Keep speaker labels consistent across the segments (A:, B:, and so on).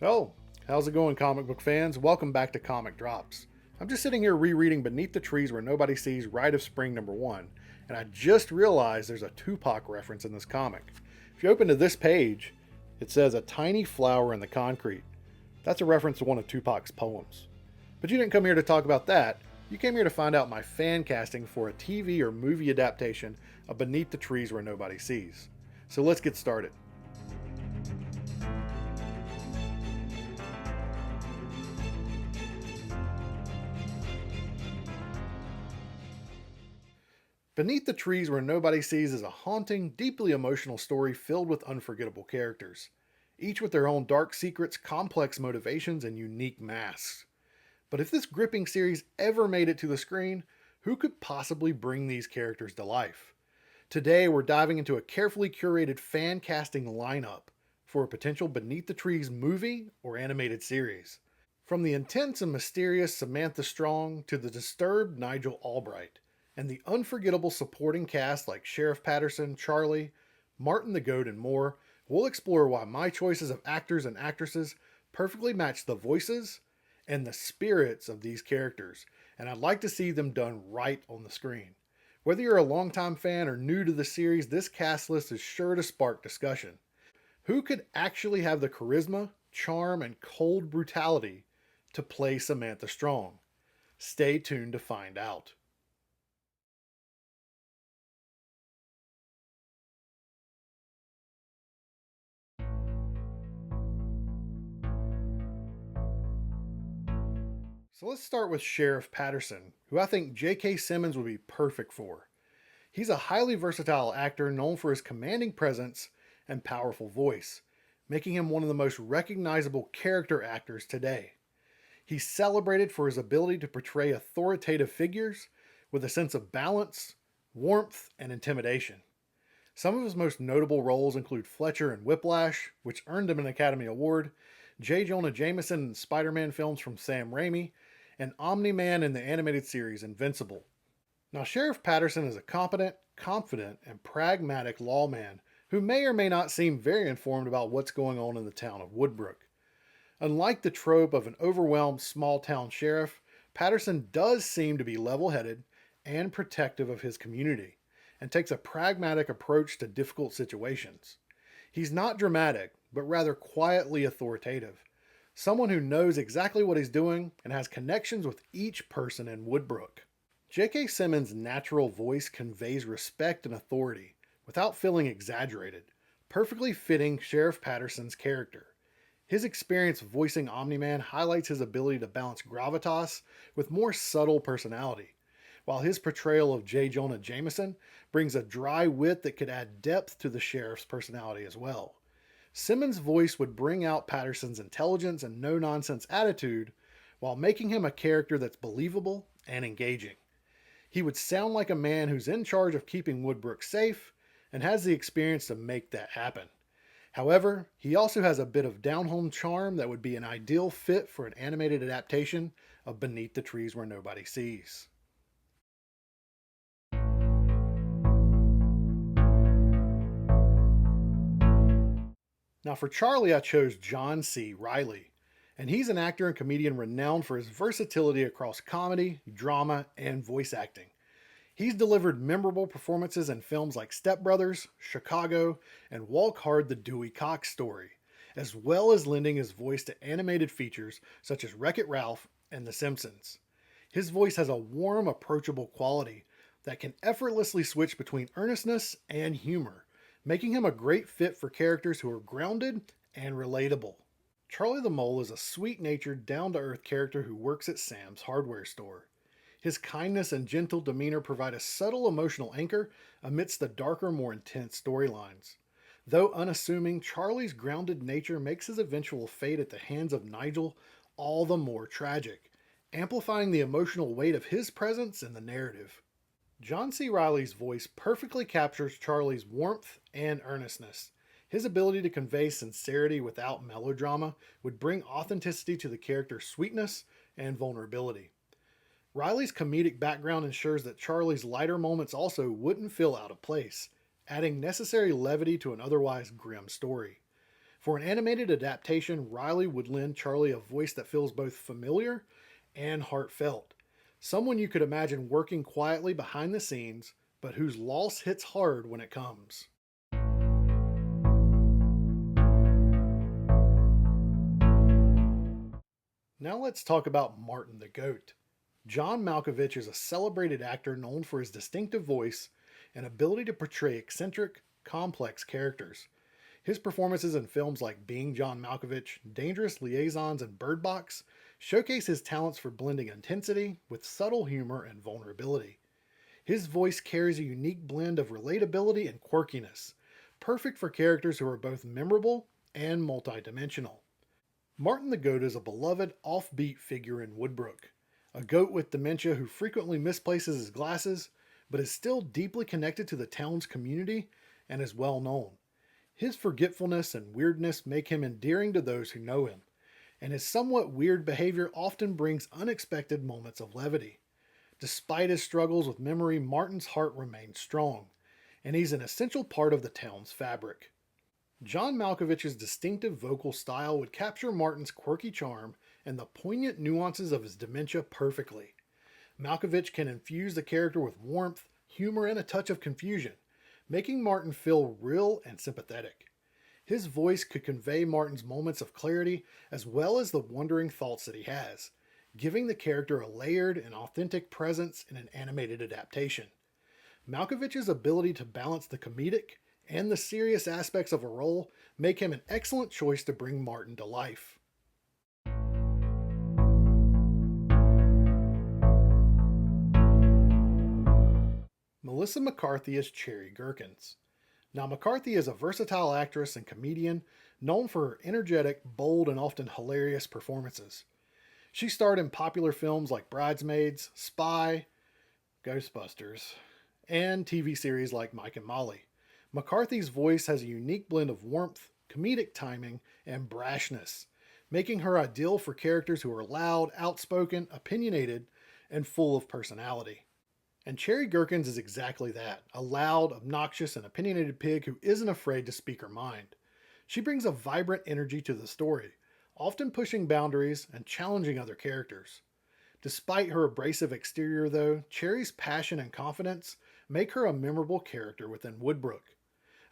A: Oh, how's it going, comic book fans? Welcome back to Comic Drops. I'm just sitting here rereading Beneath the Trees Where Nobody Sees Rite of Spring #1, and I just realized there's a Tupac reference in this comic. If you open to this page, it says a tiny flower in the concrete. That's a reference to one of Tupac's poems. But you didn't come here to talk about that. You came here to find out my fan casting for a TV or movie adaptation of Beneath the Trees Where Nobody Sees. So let's get started. Beneath the Trees Where Nobody Sees is a haunting, deeply emotional story filled with unforgettable characters, each with their own dark secrets, complex motivations, and unique masks. But if this gripping series ever made it to the screen, who could possibly bring these characters to life? Today, we're diving into a carefully curated fan casting lineup for a potential Beneath the Trees movie or animated series. From the intense and mysterious Samantha Strong to the disturbed Nigel Albright, and the unforgettable supporting cast like Sheriff Patterson, Charlie, Martin the Goat, and more, we'll explore why my choices of actors and actresses perfectly match the voices and the spirits of these characters, and I'd like to see them done right on the screen. Whether you're a longtime fan or new to the series, this cast list is sure to spark discussion. Who could actually have the charisma, charm, and cold brutality to play Samantha Strong? Stay tuned to find out. So let's start with Sheriff Patterson, who I think J.K. Simmons would be perfect for. He's a highly versatile actor known for his commanding presence and powerful voice, making him one of the most recognizable character actors today. He's celebrated for his ability to portray authoritative figures with a sense of balance, warmth, and intimidation. Some of his most notable roles include Fletcher in Whiplash, which earned him an Academy Award, J. Jonah Jameson in Spider-Man films from Sam Raimi, and Omni-Man in the animated series Invincible. Now, Sheriff Patterson is a competent, confident, and pragmatic lawman who may or may not seem very informed about what's going on in the town of Woodbrook. Unlike the trope of an overwhelmed small-town sheriff, Patterson does seem to be level-headed and protective of his community, and takes a pragmatic approach to difficult situations. He's not dramatic, but rather quietly authoritative. Someone who knows exactly what he's doing and has connections with each person in Woodbrook. J.K. Simmons' natural voice conveys respect and authority without feeling exaggerated, perfectly fitting Sheriff Patterson's character. His experience voicing Omni-Man highlights his ability to balance gravitas with more subtle personality, while his portrayal of J. Jonah Jameson brings a dry wit that could add depth to the sheriff's personality as well. Simmons' voice would bring out Patterson's intelligence and no-nonsense attitude while making him a character that's believable and engaging. He would sound like a man who's in charge of keeping Woodbrook safe and has the experience to make that happen. However, he also has a bit of down-home charm that would be an ideal fit for an animated adaptation of Beneath the Trees Where Nobody Sees. Now for Charlie, I chose John C. Reilly, and he's an actor and comedian renowned for his versatility across comedy, drama, and voice acting. He's delivered memorable performances in films like Step Brothers, Chicago, and Walk Hard: The Dewey Cox Story, as well as lending his voice to animated features such as Wreck-It Ralph and The Simpsons. His voice has a warm, approachable quality that can effortlessly switch between earnestness and humor, making him a great fit for characters who are grounded and relatable. Charlie the Mole is a sweet-natured, down-to-earth character who works at Sam's hardware store. His kindness and gentle demeanor provide a subtle emotional anchor amidst the darker, more intense storylines. Though unassuming, Charlie's grounded nature makes his eventual fate at the hands of Nigel all the more tragic, amplifying the emotional weight of his presence in the narrative. John C. Reilly's voice perfectly captures Charlie's warmth and earnestness. His ability to convey sincerity without melodrama would bring authenticity to the character's sweetness and vulnerability. Reilly's comedic background ensures that Charlie's lighter moments also wouldn't feel out of place, adding necessary levity to an otherwise grim story. For an animated adaptation, Riley would lend Charlie a voice that feels both familiar and heartfelt. Someone you could imagine working quietly behind the scenes, but whose loss hits hard when it comes. Now let's talk about Martin the Goat. John Malkovich is a celebrated actor known for his distinctive voice and ability to portray eccentric, complex characters. His performances in films like Being John Malkovich, Dangerous Liaisons, and Bird Box showcase his talents for blending intensity with subtle humor and vulnerability. His voice carries a unique blend of relatability and quirkiness, perfect for characters who are both memorable and multidimensional. Martin the Goat is a beloved, offbeat figure in Woodbrook, a goat with dementia who frequently misplaces his glasses, but is still deeply connected to the town's community and is well known. His forgetfulness and weirdness make him endearing to those who know him, and his somewhat weird behavior often brings unexpected moments of levity. Despite his struggles with memory, Martin's heart remains strong, and he's an essential part of the town's fabric. John Malkovich's distinctive vocal style would capture Martin's quirky charm and the poignant nuances of his dementia perfectly. Malkovich can infuse the character with warmth, humor, and a touch of confusion, making Martin feel real and sympathetic. His voice could convey Martin's moments of clarity as well as the wondering thoughts that he has, giving the character a layered and authentic presence in an animated adaptation. Malkovich's ability to balance the comedic and the serious aspects of a role make him an excellent choice to bring Martin to life. Melissa McCarthy as Cherry Gerkens. Now, McCarthy is a versatile actress and comedian known for her energetic, bold, and often hilarious performances. She starred in popular films like Bridesmaids, Spy, Ghostbusters, and TV series like Mike and Molly. McCarthy's voice has a unique blend of warmth, comedic timing, and brashness, making her ideal for characters who are loud, outspoken, opinionated, and full of personality. And Cherry Gerkens is exactly that, a loud, obnoxious, and opinionated pig who isn't afraid to speak her mind. She brings a vibrant energy to the story, often pushing boundaries and challenging other characters. Despite her abrasive exterior, though, Cherry's passion and confidence make her a memorable character within Woodbrook.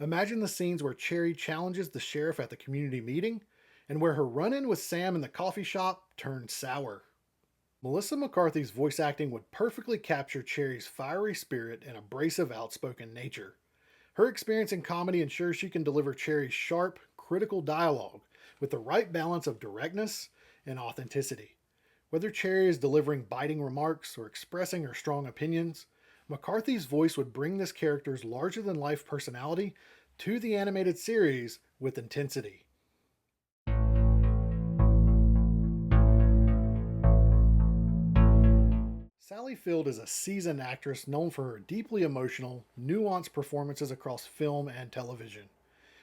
A: Imagine the scenes where Cherry challenges the sheriff at the community meeting, and where her run-in with Sam in the coffee shop turns sour. Melissa McCarthy's voice acting would perfectly capture Cherry's fiery spirit and abrasive, outspoken nature. Her experience in comedy ensures she can deliver Cherry's sharp, critical dialogue with the right balance of directness and authenticity. Whether Cherry is delivering biting remarks or expressing her strong opinions, McCarthy's voice would bring this character's larger-than-life personality to the animated series with intensity. Sally Field is a seasoned actress known for her deeply emotional, nuanced performances across film and television.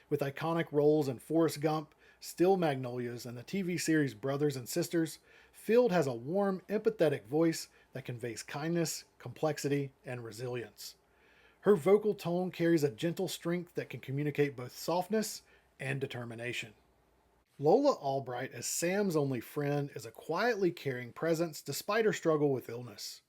A: With iconic roles in Forrest Gump, Still Magnolias, and the TV series Brothers and Sisters, Field has a warm, empathetic voice that conveys kindness, complexity, and resilience. Her vocal tone carries a gentle strength that can communicate both softness and determination. Lola Albright as Sam's only friend is a quietly caring presence despite her struggle with illness.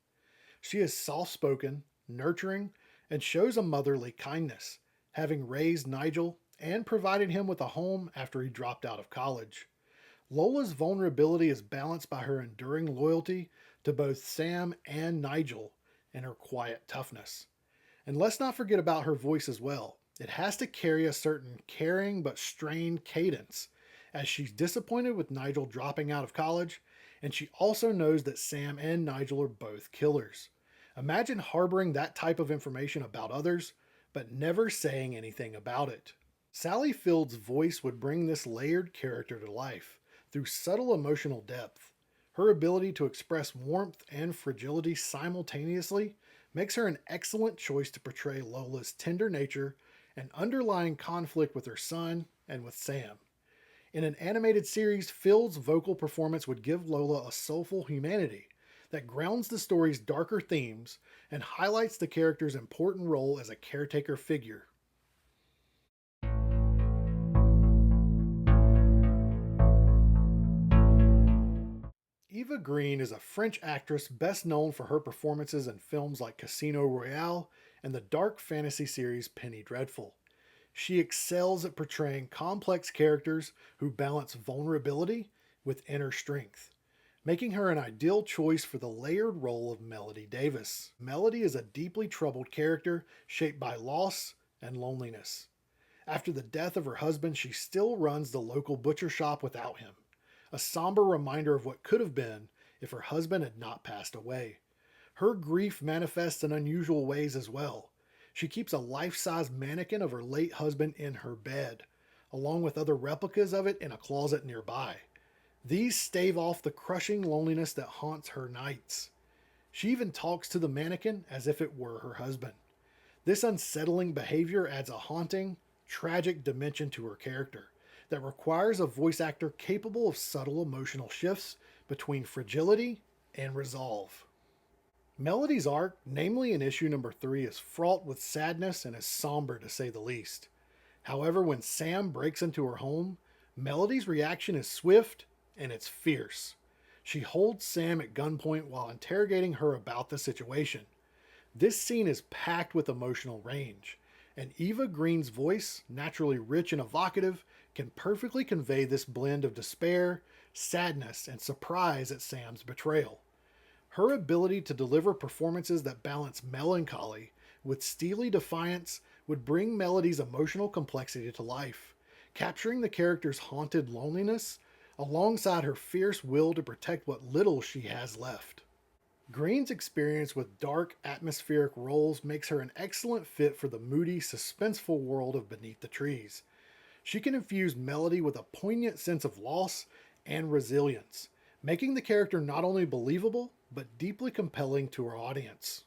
A: She is soft-spoken, nurturing, and shows a motherly kindness, having raised Nigel and provided him with a home after he dropped out of college. Lola's vulnerability is balanced by her enduring loyalty to both Sam and Nigel and her quiet toughness. And let's not forget about her voice as well. It has to carry a certain caring but strained cadence, as she's disappointed with Nigel dropping out of college, and she also knows that Sam and Nigel are both killers. Imagine harboring that type of information about others, but never saying anything about it. Sally Field's voice would bring this layered character to life through subtle emotional depth. Her ability to express warmth and fragility simultaneously makes her an excellent choice to portray Lola's tender nature and underlying conflict with her son and with Sam. In an animated series, Field's vocal performance would give Lola a soulful humanity that grounds the story's darker themes and highlights the character's important role as a caretaker figure. Eva Green is a French actress best known for her performances in films like Casino Royale and the dark fantasy series Penny Dreadful. She excels at portraying complex characters who balance vulnerability with inner strength, making her an ideal choice for the layered role of Melody Davis. Melody is a deeply troubled character shaped by loss and loneliness. After the death of her husband, she still runs the local butcher shop without him, a somber reminder of what could have been if her husband had not passed away. Her grief manifests in unusual ways as well. She keeps a life-size mannequin of her late husband in her bed, along with other replicas of it in a closet nearby. These stave off the crushing loneliness that haunts her nights. She even talks to the mannequin as if it were her husband. This unsettling behavior adds a haunting, tragic dimension to her character that requires a voice actor capable of subtle emotional shifts between fragility and resolve. Melody's arc, namely in issue number 3, is fraught with sadness and is somber to say the least. However, when Sam breaks into her home, Melody's reaction is swift and it's fierce. She holds Sam at gunpoint while interrogating her about the situation. This scene is packed with emotional range, and Eva Green's voice, naturally rich and evocative, can perfectly convey this blend of despair, sadness, and surprise at Sam's betrayal. Her ability to deliver performances that balance melancholy with steely defiance would bring Melody's emotional complexity to life, capturing the character's haunted loneliness alongside her fierce will to protect what little she has left. Green's experience with dark, atmospheric roles makes her an excellent fit for the moody, suspenseful world of Beneath the Trees. She can infuse Melody with a poignant sense of loss and resilience, making the character not only believable, but deeply compelling to her audience.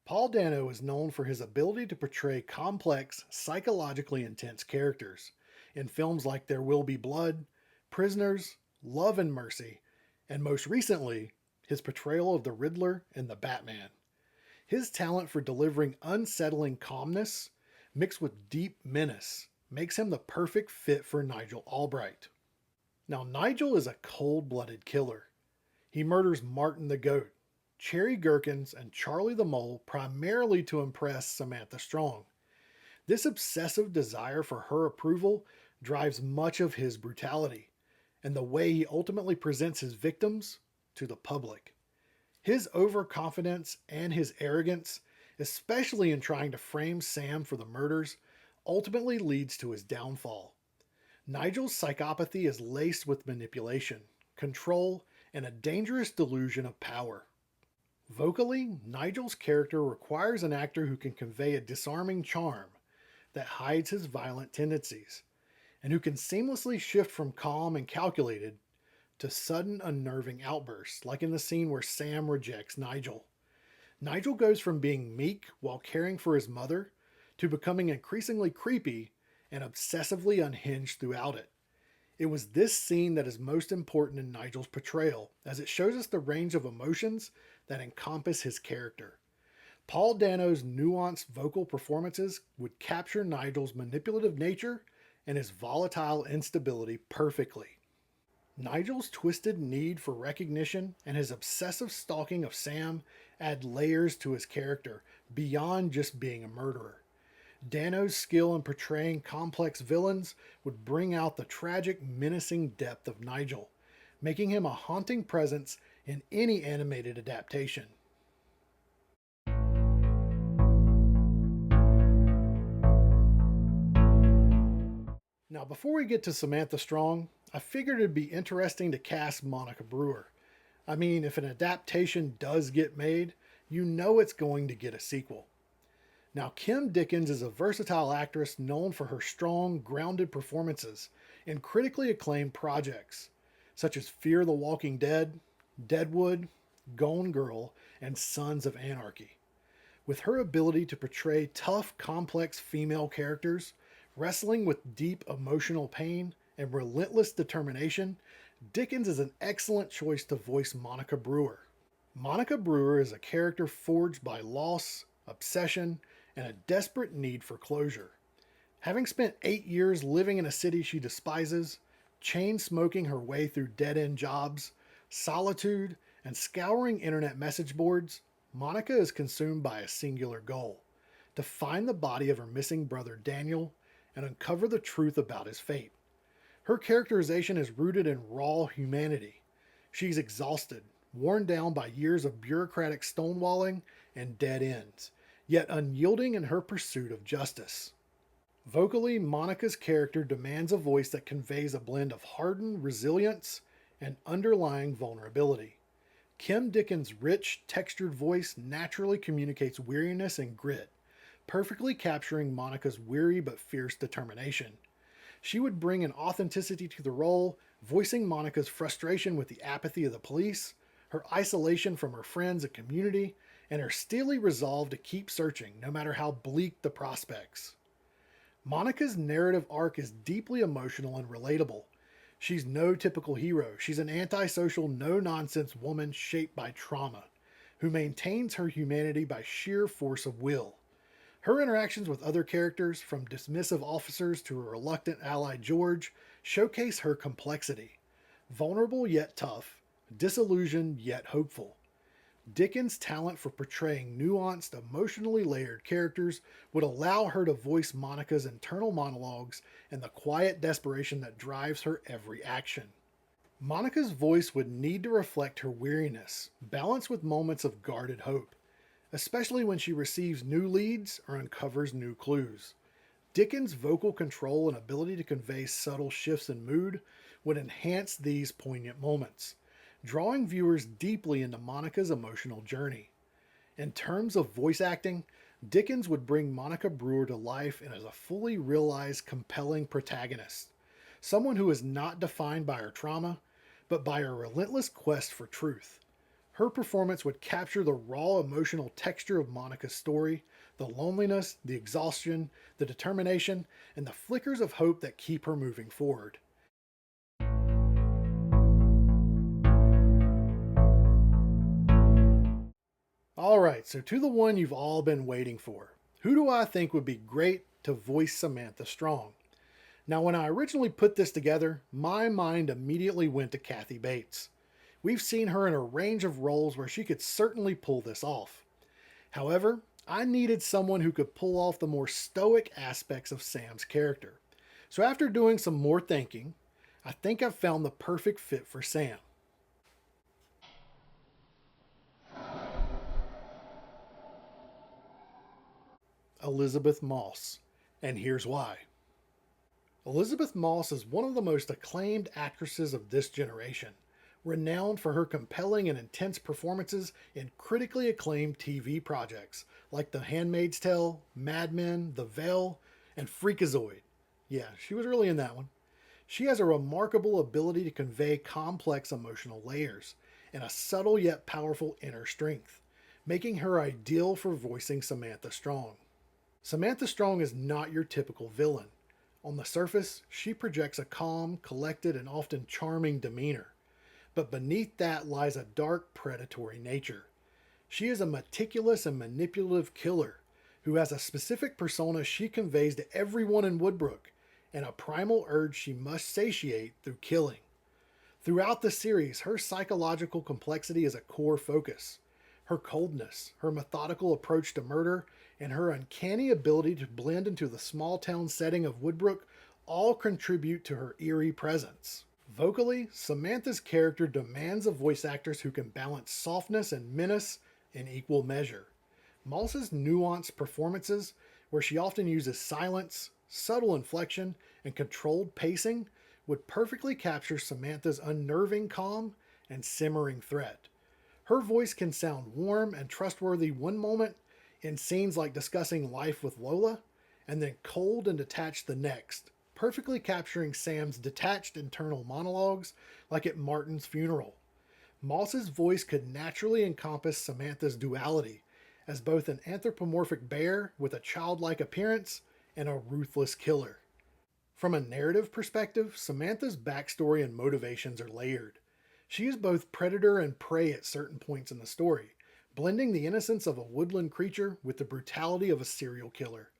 A: Paul Dano is known for his ability to portray complex, psychologically intense characters in films like There Will Be Blood, Prisoners, Love and Mercy, and most recently, his portrayal of the Riddler in The Batman. His talent for delivering unsettling calmness, mixed with deep menace, makes him the perfect fit for Nigel Albright. Now, Nigel is a cold-blooded killer. He murders Martin the Goat, Cherry Gerkens, and Charlie the Mole primarily to impress Samantha Strong. This obsessive desire for her approval drives much of his brutality, and the way he ultimately presents his victims to the public. His overconfidence and his arrogance, especially in trying to frame Sam for the murders, ultimately leads to his downfall. Nigel's psychopathy is laced with manipulation, control, and a dangerous delusion of power. Vocally, Nigel's character requires an actor who can convey a disarming charm that hides his violent tendencies, and who can seamlessly shift from calm and calculated to sudden unnerving outbursts, like in the scene where Sam rejects Nigel. Nigel goes from being meek while caring for his mother to becoming increasingly creepy and obsessively unhinged throughout it. It was this scene that is most important in Nigel's portrayal, as it shows us the range of emotions that encompass his character. Paul Dano's nuanced vocal performances would capture Nigel's manipulative nature and his volatile instability perfectly. Nigel's twisted need for recognition and his obsessive stalking of Sam add layers to his character beyond just being a murderer. Dano's skill in portraying complex villains would bring out the tragic, menacing depth of Nigel, making him a haunting presence in any animated adaptation. Now, before we get to Samantha Strong, I figured it'd be interesting to cast Monica Brewer. I mean, if an adaptation does get made, you know it's going to get a sequel. Now, Kim Dickens is a versatile actress known for her strong, grounded performances in critically acclaimed projects, such as Fear the Walking Dead, Deadwood, Gone Girl, and Sons of Anarchy. With her ability to portray tough, complex female characters, wrestling with deep emotional pain and relentless determination, Dickens is an excellent choice to voice Monica Brewer. Monica Brewer is a character forged by loss, obsession, and a desperate need for closure. Having spent 8 years living in a city she despises, chain smoking her way through dead end jobs, solitude, and scouring internet message boards, Monica is consumed by a singular goal: to find the body of her missing brother Daniel and uncover the truth about his fate. Her characterization is rooted in raw humanity. She's exhausted, worn down by years of bureaucratic stonewalling and dead ends, yet unyielding in her pursuit of justice. Vocally, Monica's character demands a voice that conveys a blend of hardened resilience and underlying vulnerability. Kim Dickens' rich, textured voice naturally communicates weariness and grit, perfectly capturing Monica's weary but fierce determination. She would bring an authenticity to the role, voicing Monica's frustration with the apathy of the police, her isolation from her friends and community, and her steely resolve to keep searching no matter how bleak the prospects. Monica's narrative arc is deeply emotional and relatable. She's no typical hero. She's an antisocial, no-nonsense woman shaped by trauma, who maintains her humanity by sheer force of will. Her interactions with other characters, from dismissive officers to her reluctant ally George, showcase her complexity. Vulnerable yet tough, disillusioned yet hopeful. Dickens' talent for portraying nuanced, emotionally layered characters would allow her to voice Monica's internal monologues and the quiet desperation that drives her every action. Monica's voice would need to reflect her weariness, balanced with moments of guarded hope, especially when she receives new leads or uncovers new clues. Dickens' vocal control and ability to convey subtle shifts in mood would enhance these poignant moments, drawing viewers deeply into Monica's emotional journey. In terms of voice acting, Dickens would bring Monica Brewer to life as a fully realized, compelling protagonist, someone who is not defined by her trauma, but by her relentless quest for truth. Her performance would capture the raw emotional texture of Monica's story, the loneliness, the exhaustion, the determination, and the flickers of hope that keep her moving forward. Alright, so to the one you've all been waiting for. Who do I think would be great to voice Samantha Strong? Now, when I originally put this together, my mind immediately went to Kathy Bates. We've seen her in a range of roles where she could certainly pull this off. However, I needed someone who could pull off the more stoic aspects of Sam's character. So after doing some more thinking, I think I've found the perfect fit for Sam. Elizabeth Moss. And here's why. Elizabeth Moss is one of the most acclaimed actresses of this generation, renowned for her compelling and intense performances in critically acclaimed TV projects like The Handmaid's Tale, Mad Men, The Veil, and Freakazoid. Yeah, she was really in that one. She has a remarkable ability to convey complex emotional layers and a subtle yet powerful inner strength, making her ideal for voicing Samantha Strong. Samantha Strong is not your typical villain. On the surface, she projects a calm, collected, and often charming demeanor. But beneath that lies a dark, predatory nature. She is a meticulous and manipulative killer who has a specific persona she conveys to everyone in Woodbrook and a primal urge she must satiate through killing. Throughout the series, her psychological complexity is a core focus. Her coldness, her methodical approach to murder, and her uncanny ability to blend into the small town setting of Woodbrook all contribute to her eerie presence. Vocally, Samantha's character demands of voice actors who can balance softness and menace in equal measure. Moss's nuanced performances, where she often uses silence, subtle inflection, and controlled pacing, would perfectly capture Samantha's unnerving calm and simmering threat. Her voice can sound warm and trustworthy one moment in scenes like discussing life with Lola, and then cold and detached the next, perfectly capturing Sam's detached internal monologues like at Martin's funeral. Moss's voice could naturally encompass Samantha's duality as both an anthropomorphic bear with a childlike appearance and a ruthless killer. From a narrative perspective, Samantha's backstory and motivations are layered. She is both predator and prey at certain points in the story, blending the innocence of a woodland creature with the brutality of a serial killer.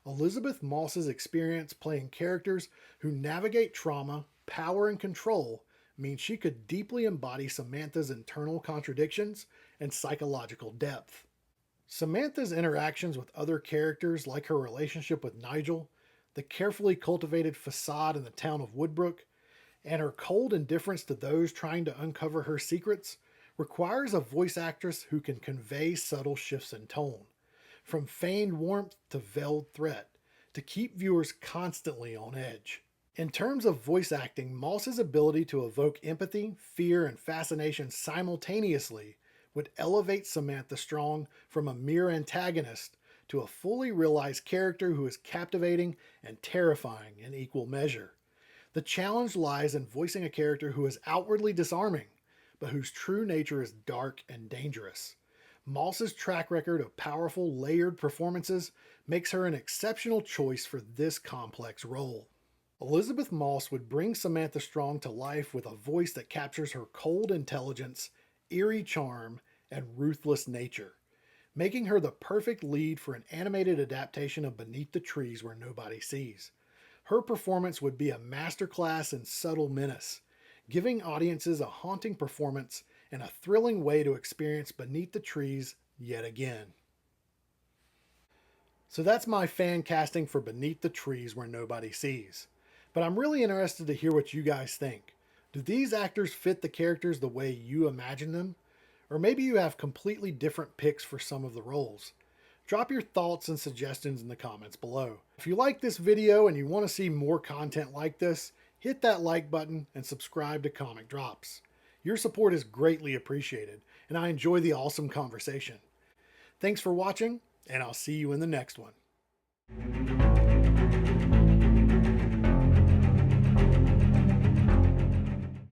A: Elizabeth Moss's experience playing characters who navigate trauma, power, and control means she could deeply embody Samantha's internal contradictions and psychological depth. Samantha's interactions with other characters, like her relationship with Nigel, the carefully cultivated facade in the town of Woodbrook, and her cold indifference to those trying to uncover her secrets, requires a voice actress who can convey subtle shifts in tone, from feigned warmth to veiled threat, to keep viewers constantly on edge. In terms of voice acting, Moss's ability to evoke empathy, fear, and fascination simultaneously would elevate Samantha Strong from a mere antagonist to a fully realized character who is captivating and terrifying in equal measure. The challenge lies in voicing a character who is outwardly disarming, but whose true nature is dark and dangerous. Moss's track record of powerful, layered performances makes her an exceptional choice for this complex role. Elizabeth Moss would bring Samantha Strong to life with a voice that captures her cold intelligence, eerie charm, and ruthless nature, making her the perfect lead for an animated adaptation of Beneath the Trees Where Nobody Sees. Her performance would be a masterclass in subtle menace, giving audiences a haunting performance and a thrilling way to experience Beneath the Trees yet again. So that's my fan casting for Beneath the Trees Where Nobody Sees. But I'm really interested to hear what you guys think. Do these actors fit the characters the way you imagine them? Or maybe you have completely different picks for some of the roles. Drop your thoughts and suggestions in the comments below. If you like this video and you want to see more content like this, hit that like button and subscribe to Comic Drops. Your support is greatly appreciated, and I enjoy the awesome conversation. Thanks for watching, and I'll see you in the next one.